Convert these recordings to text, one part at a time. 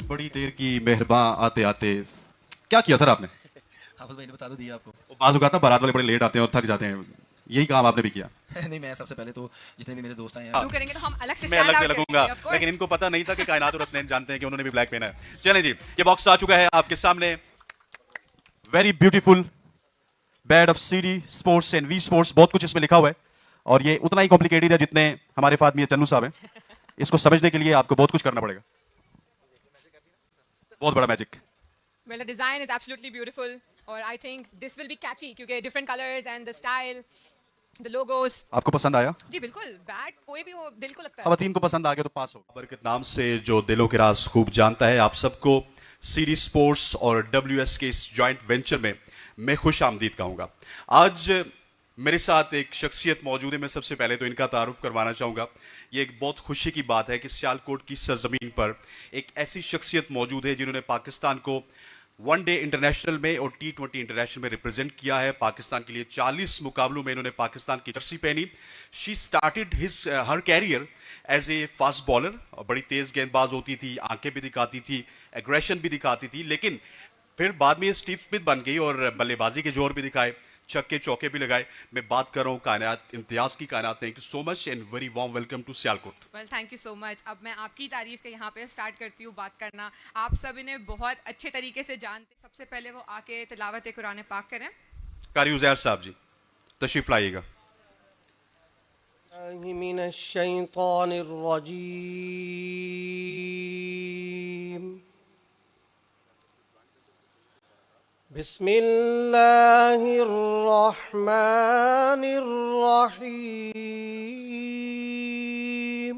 बड़ी देर की मेहरबान आते आते क्या किया सर आपने? हाफिज भाई ने बता तो दिया आपको। वो बाज़ औक़ात ना बारात वाले बड़े लेट आते हैं और थक जाते हैं, यही काम आपने भी किया। नहीं, मैं सबसे पहले तो जितने भी मेरे दोस्त आए हैं शुरू करेंगे तो हम अलग से मैं अलग stand से out लगूंगा, करेंगे, of course। लेकिन इनको पता नहीं था कि कायनात और हसनैन जानते हैं कि उन्होंने भी ब्लैक पहना है। चलें जी, ये बॉक्स आ चुका है आपके सामने। Very beautiful bat of CD sports and we sports, बहुत कुछ इसमें लिखा हुआ है और ये उतना ही कॉम्प्लिकेटेड है जितने हमारे फातमी चन्नू साहब हैं। इसको समझने के लिए आपको बहुत कुछ करना पड़ेगा, बहुत बड़ा magic. Well, the design is absolutely beautiful, और I think this will be catchy क्योंकि different colors and the style, the logos। आपको पसंद आया? जी बिल्कुल, बैट कोई भी हो दिल को लगता है। खवातीन को पसंद आ गया तो पास हो। बरकत नाम से जो दिलों के राज खूब जानता है, आप सबको सीडी स्पोर्ट्स और WS के इस जॉइंट वेंचर में मैं खुश आमदीद कहूँगा। आज मेरे साथ एक शख्सियत मौजूद है, मैं सबसे पहले तो इनका तारुफ करवाना चाहूँगा। ये एक बहुत खुशी की बात है कि सियालकोट की सरजमीन पर एक ऐसी शख्सियत मौजूद है जिन्होंने पाकिस्तान को वनडे इंटरनेशनल में और T20 इंटरनेशनल में रिप्रेजेंट किया है। पाकिस्तान के लिए 40 मुकाबलों में इन्होंने पाकिस्तान की जर्सी पहनी। She started her career as a fast bowler, बड़ी तेज गेंदबाज होती थी, आंखें भी दिखाती थी, एग्रेशन भी दिखाती थी, लेकिन फिर बाद में ये स्टीव स्मिथ बन गई और बल्लेबाजी के जोर भी दिखाए, छक्के चौके भी लगाए। मैं बात कर रहा हूँ कायनात, इम्तियाज की Kainat. Thank you so much and very warm welcome to Sialkot. Well, thank you so much। अब मैं आपकी तारीफ के यहाँ पे स्टार्ट करती हूँ बात करना। आप सब इन्हें बहुत अच्छे तरीके से जानते। सबसे पहले वो आके तिलावत कुरान पाक करें। कारी उजैर साहब जी तशरीफ लाइएगा। बिस्मिल्लाहिर्रहमानिर्रहीम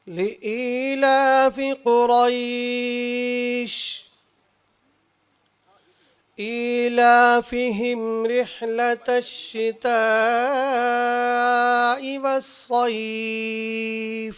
लिईलाफि कुरैश ईलाफिहिम रिहलतश शिताइ वस्सैफ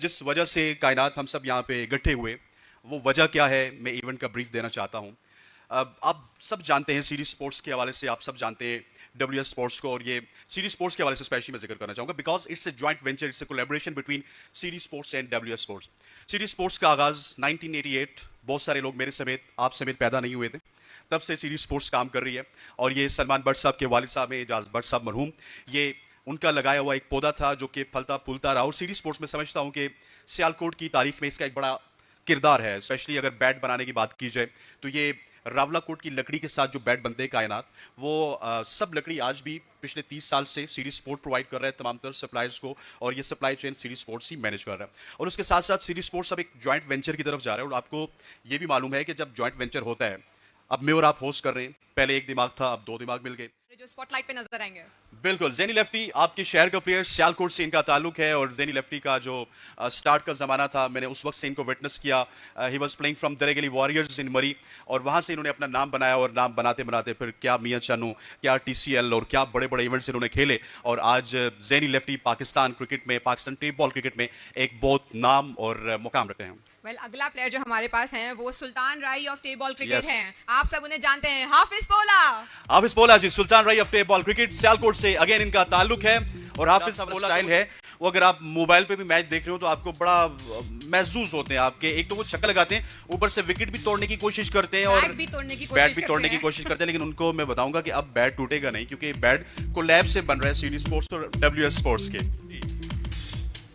जिस वजह से कायनात हम सब यहाँ पे इकट्ठे हुए, वो वजह क्या है, मैं इवेंट का ब्रीफ देना चाहता हूँ। आप सब जानते हैं सीडी स्पोर्ट्स के हवाले से, आप सब जानते हैं WS स्पोर्ट्स को, और ये सीडी स्पोर्ट्स के हवाले से स्पेशली मैं जिक्र करना चाहूँगा because it's a joint venture, it's a collaboration between CD sports and WS sports. CD sports का आगाज़ 1988, बहुत सारे लोग मेरे समेत, आप समेत पैदा नहीं हुए थे, तब से सीडी स्पोर्ट्स काम कर रही है। और ये सलमान भट्ट साहब के वालिद साहब हैं, एजाज भट्ट साहब मरहूम, ये उनका लगाया हुआ एक पौधा था जो कि फलता फूलता रहा। और सीडी स्पोर्ट्स में समझता हूँ कि सियालकोट की तारीख में इसका एक बड़ा किरदार है। स्पेशली अगर बैट बनाने की बात की जाए तो ये रावलाकोट की लकड़ी के साथ जो बैट बनते हैं कायनात, वो सब लकड़ी आज भी पिछले 30 साल से सीडी स्पोर्ट प्रोवाइड कर रहा है तमाम तर सप्लायर्स को, और ये सप्लाई चेन सीडी स्पोर्ट्स ही मैनेज कर रहा है। और उसके साथ साथ सीडी स्पोर्ट्स अब एक जॉइंट वेंचर की तरफ जा रहा है। और आपको ये भी मालूम है कि जब जॉइंट वेंचर होता है, अब मैं और आप होस्ट कर रहे हैं, पहले एक दिमाग था, अब दो दिमाग मिल गए, जो स्पॉटलाइट पे नजर आएंगे। बिल्कुल। ज़ेनी लेफ्टी आपके शहर का प्लेयर, सियालकोट से इनका ताल्लुक है, और ज़ेनी लेफ्टी का जो स्टार्ट का ज़माना था, मैंने उस वक्त से इनको विटनेस किया। He was playing from Daregli warriors in Murree, और वहाँ से इन्होंने अपना नाम बनाया, और नाम बनाते बनाते फिर क्या मियां चन्नू, क्या TCL और क्या बड़े बड़े इवेंट्स इन्होंने खेले। और आज ज़ेनी लेफ्टी पाकिस्तान क्रिकेट में, पाकिस्तान टेप बॉल क्रिकेट में एक बहुत नाम और मुकाम रखते हैं। Well, अगला प्लेयर जो हमारे पास हैं वो सुल्तान राई of tape ball cricket Yes. हैं। आप सब उन्हें जानते हैं, हाफिज बोला। हाफिज बोला जी, सुल्तान राई of tape ball cricket, Sialkot से अगेन इनका ताल्लुक है। और हाफिज बोला स्टाइल है वो, अगर आप मोबाइल पे भी मैच देख रहे हो तो आपको बड़ा महसूस होते हैं आपके। एक तो वो छक्का लगाते हैं, ऊपर से विकेट भी तोड़ने की कोशिश करते हैं, और बैट भी तोड़ने की कोशिश करते हैं। लेकिन उनको मैं बताऊंगा कि अब बैट टूटेगा नहीं, क्योंकि बैट कोलैब से बन रहा है सीडी स्पोर्ट्स और WS स्पोर्ट्स के।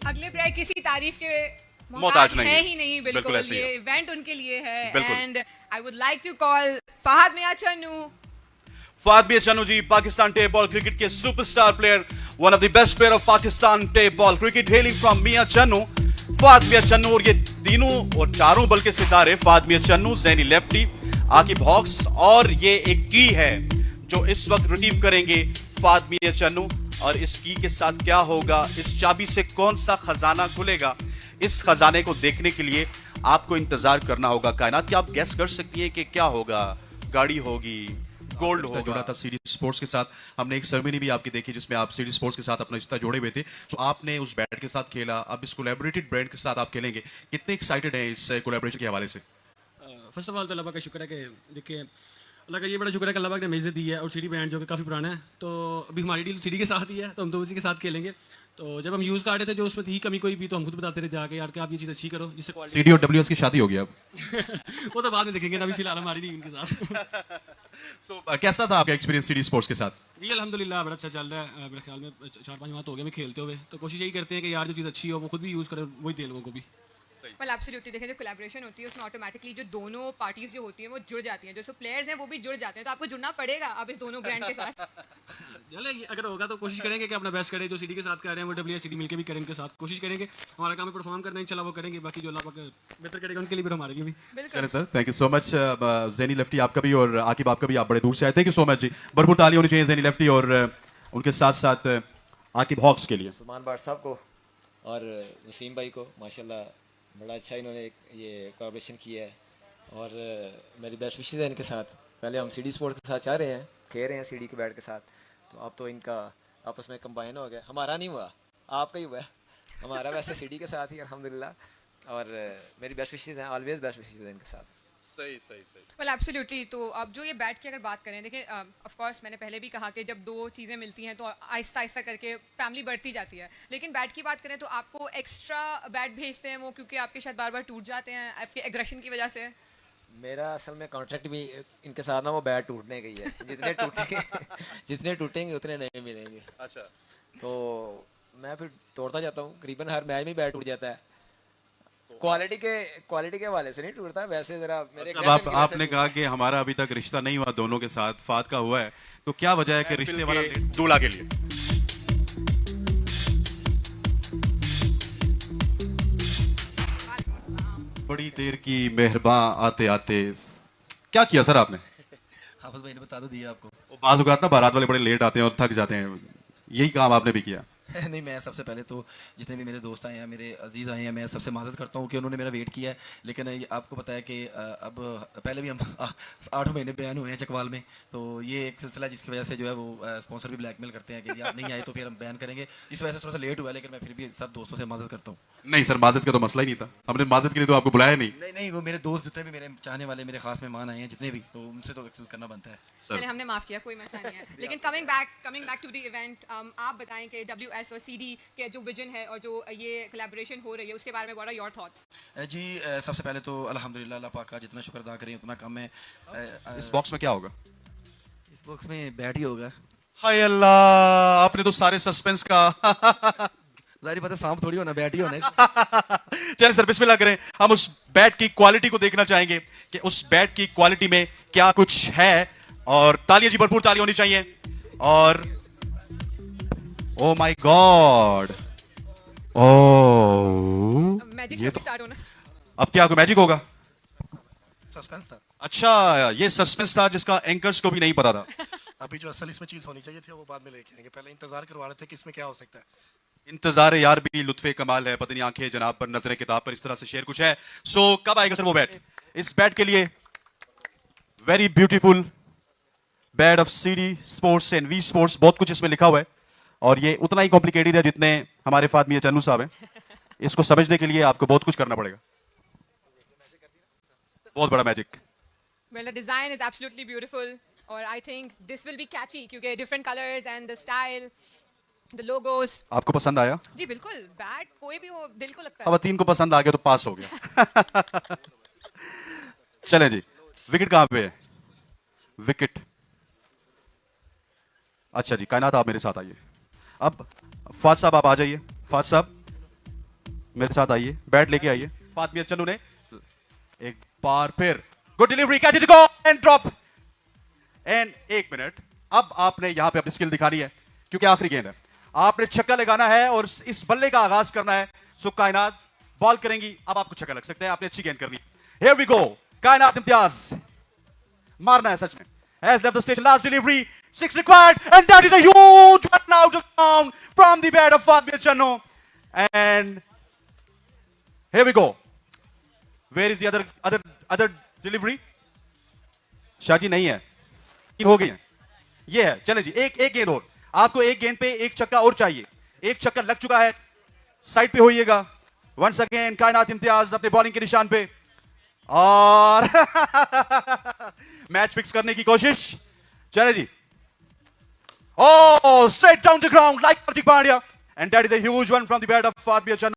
अगले प्लेयर किसी तारीफ के मोहताज नहीं है ही नहीं, बिल्कुल ऐसे ही ये है। इवेंट उनके लिए है। बिल्कुल। And I would like to call Fahad Mian Channu. Fahad Mian Channu ji, Pakistan tape ball cricket के superstar player, one of the best player of Pakistan tape ball cricket, hailing from Mian Channu, Fahad Mian Channu. और ये तीनों और चारों बल्कि सितारे, फहद मियां चन्नू, ज़ेनी लेफ्टी, आकिब हॉक्स, और ये एक की है जो इस वक्त रिसीव करेंगे फहद मियां चन्नू। और इस की के साथ क्या होगा, इस चाबी से कौन सा खजाना खुलेगा, इस खजाने को देखने के लिए आपको इंतजार करना होगा। कायनात, क्या आप गेस कर सकती हैं कि क्या होगा? गाड़ी होगी, गोल्ड होगा। जुड़ा था सीडी स्पोर्ट्स के साथ। हमने एक सेरेमनी भी आपकी देखी जिसमें आप सीडी स्पोर्ट्स के साथ अपना रिश्ता जोड़े हुए थे। तो आपने उस बैट के साथ खेला, अब इस कोलैबोरेटेड ब्रांड के साथ आप खेलेंगे, कितने एक्साइटेड हैं इस कोलैबोरेशन के हवाले से? फर्स्ट ऑफ ऑल तो अल्लाह पाक का शुक्र है कि देखिए अल्लाह का ये बड़ा शुक्र है कि अल्लाह पाक ने हमें इज़्ज़त दी है, और सीडी ब्रांड जो कि काफ़ी पुराना है, तो अभी हमारी डील सीडी के साथ ही है, तो हम तो उसी के साथ खेलेंगे। तो जब हम यूज़ कर रहे थे जो उसमें थी कमी कोई भी, तो हम खुद बताते रहे जाके यार कि आप ये चीज़ अच्छी करो जिससे क्वालिटी सीडी और डब्ल्यूएस की शादी हो गई अब। वो तो बाद में देखेंगे ना, अभी फिलहाल हमारी नहीं उनके साथ। कैसा था आपका एक्सपीरियंस सीडी स्पोर्ट्स के साथ? जी अल्हम्दुलिल्लाह बड़ा अच्छा चल रहा है। मेरे ख्याल में 4-5 माह तो हो गए हमें खेलते हुए, तो कोशिश यही करते हैं कि यार जो चीज़ अच्छी हो वो खुद भी यूज़ करें, वही दे लोगों को भी। वेल एब्सोल्युटली, देखें जो कोलैबोरेशन होती है उसमें ऑटोमेटिकली जो दोनों पार्टीज जो होती हैं वो जुड़ जाती हैं, जो प्लेयर्स हैं वो भी जुड़ जाते हैं, तो आपको जुड़ना पड़ेगा अब इस दोनों ब्रांड के साथ। चले अगर होगा तो कोशिश करेंगे कि अपना बेस्ट करें, जो सीडी के साथ कर रहे हैं वो डब्ल्यूएस सीडी मिलकर भी करें, उनके साथ कोशिश करेंगे। हमारा काम है परफॉर्म करना, इंशाल्लाह वो करेंगे, बाकी जो अल्लाह पाक बेहतर करेगा उनके लिए भी हमारे लिए भी। चलिए sir, thank you so much. Zaini lefty आपका भी और आकिब आपका भी, आप बड़े दूर से आए, थैंक यू सो मच जी। भरपूर ताली होनी चाहिए ज़ैनी लेफ्टी और उनके साथ साथ आकिब हॉक्स के लिए। सलमान भाट साहब को और वसीम भाई को माशाल्लाह बड़ा अच्छा इन्होंने ये कोलैबोरेशन किया है, और मेरी बेस्ट विशेस है इनके साथ। पहले हम सीडी स्पोर्ट्स के साथ चाह रहे हैं, खेल रहे हैं सीडी के बैट के साथ, तो अब तो इनका आपस में कंबाइन हो गया। हमारा नहीं हुआ, आपका ही हुआ है। हमारा वैसे सीडी के साथ ही अल्हम्दुलिल्लाह, और मेरी बेस्ट विशेस हैं, ऑलवेज बेस्ट विशेस हैं इनके साथ। सही सही सही। वेल एब्सोल्युटली, तो अब जो ये बैट की अगर बात करें, देखिए ऑफ कोर्स मैंने पहले भी कहा कि जब दो चीज़ें मिलती हैं तो आहिस्ता आहिस्ता करके फैमिली बढ़ती जाती है, लेकिन बैट की बात करें तो आपको एक्स्ट्रा बैट भेजते हैं वो क्योंकि आपके शायद बार बार टूट जाते हैं आपके एग्रेशन की वजह से? मेरा असल में कॉन्ट्रैक्ट भी इनके साथ ना वो बैट टूटने गई है, जितने टूटेंगे जितने टूटेंगे उतने नए मिलेंगे। अच्छा, तो मैं फिर तोड़ता जाता हूँ, करीबन हर मैच में बैट टूट जाता है। क्वालिटी के हवाले से नहीं टूटता, वैसे जरा मेरे अब आप आपने कहा कि हमारा अभी तक रिश्ता नहीं हुआ दोनों के साथ, फात का हुआ है, तो क्या वजह है कि रिश्ते वाला दूल्हा के लिए? बड़ी देर की मेहरबान आते आते क्या किया सर आपने? हाफिज भाई ने बता तो दिया आपको। वो बाज़ औक़ात ना बारात वाले बड़े लेट आते हैं और थक जाते हैं, यही काम आपने भी किया? नहीं, मैं सबसे पहले तो जितने भी मेरे दोस्त आए हैं, मेरे अजीज़ आए हैं, मैं सबसे माज़रत करता हूँ कि उन्होंने मेरा वेट किया है, लेकिन आपको पता है कि अब पहले भी हम 8 महीने बैन हुए हैं चकवाल में, तो ये एक सिलसिला जिसकी वजह से जो है वो स्पॉन्सर भी ब्लैकमेल करते हैं कि यदि आप नहीं आए तो फिर हम बैन करेंगे। इस वजह से थोड़ा सा लेट हुआ है, लेकिन मैं फिर भी सब दोस्तों से माज़रत करता हूँ। नहीं सर, माज़रत का तो मसला ही नहीं था, हमने माज़रत के लिए तो आपको बुलाया नहीं। नहीं, वो मेरे दोस्त जितने भी मेरे चाहने वाले मेरे खास मेहमान आए हैं जितने भी, तो उनसे तो एक्सक्यूज़ करना बनता है। चलिए हमने माफ़ किया, कोई मसला नहीं है। लेकिन coming back to the event, आप बताएं कि WS और CD के जो विजन है और जो ये कोलैबोरेशन हो रही है उसके बारे में व्हाट आर योर थॉट्स? जी सबसे पहले तो अल्हम्दुलिल्लाह अल्लाह पाक का जितना शुक्र अदा करें उतना कम है। इस बॉक्स में क्या होगा? इस बॉक्स में बैट ही होगा। हाय अल्लाह, आपने तो सारे सस्पेंस का जाहिर पता सांप थोड़ी होना, बैट ही होना है। चलिए सर बिस्मिल्लाह करें, हम उस बैट की क्वालिटी को देखना चाहेंगे कि उस बैट की क्वालिटी में क्या कुछ है, और तालियां जी, भरपूर ताली होनी चाहिए। और oh my God, oh magic ये तो तो स्टार्ट होना। अब क्या कोई मैजिक होगा? सस्पेंस था। अच्छा, ये सस्पेंस था जिसका एंकर्स को भी नहीं पता था। अभी जो असल इसमें चीज होनी चाहिए थी वो बाद में लेके आएंगे, पहले इंतजार करवा रहे थे कि इसमें क्या हो सकता है। इंतजार यार भी लुत्फे कमाल है, पता नहीं आंखें जनाब पर नजरें किताब पर, इस तरह से शेर कुछ है। सो कब आएगा सर वो बैट? इस बैट के लिए very beautiful bat of CD sports and V sports, बहुत कुछ इसमें लिखा हुआ है, और ये उतना ही कॉम्प्लिकेटेड है जितने हमारे फातमी चन्नू साहब हैं। इसको समझने के लिए आपको बहुत कुछ करना पड़ेगा, बहुत बड़ा magic. Well, the design is absolutely beautiful, और I think this will be catchy क्योंकि different colors and the style, the logos. आपको पसंद आया? जी बिल्कुल, बैट कोई भी हो दिल को लगता है। खवातीन को पसंद आ गया तो पास हो गया। चलें जी, विकेट कहां पे है? विकेट, अच्छा जी, कायनात आप मेरे साथ आइए। अब फात साहब आप आ जाइए, फात साहब मेरे साथ आइए, बैट लेके आइए। फातमिया चन्नू ने एक बार फिर good delivery, catch it, go and drop and 1 minute. अब आपने यहां पे अपनी स्किल दिखानी है क्योंकि आखिरी गेंद है, आपने छक्का लगाना है और इस बल्ले का आगाज करना है। सो कायनात बॉल करेंगी, अब आपको छक्का लग सकता है, आपने अच्छी गेंद करनी। हियर वी गो, कायनात इम्तियाज मारना है सच में। Has left the station, last delivery, 6 required, and that is a huge one out of town from the bat of Fatmir Channo. And here we go. Where is the other delivery? Shah ji नहीं है, तीन हो गई है, ये है। चले जी, एक एक गेंद और, आपको एक गेंद पे एक छक्का और चाहिए। एक छक्का लग चुका है, साइड पे होइएगा। वंस अगेन कायनात इम्तियाज अपने बॉलिंग के निशान पे, और मैच फिक्स करने की कोशिश। चले जी, oh straight down the ground like Hardik Pandya, and that is a huge one from the bat of Fadbir Chan.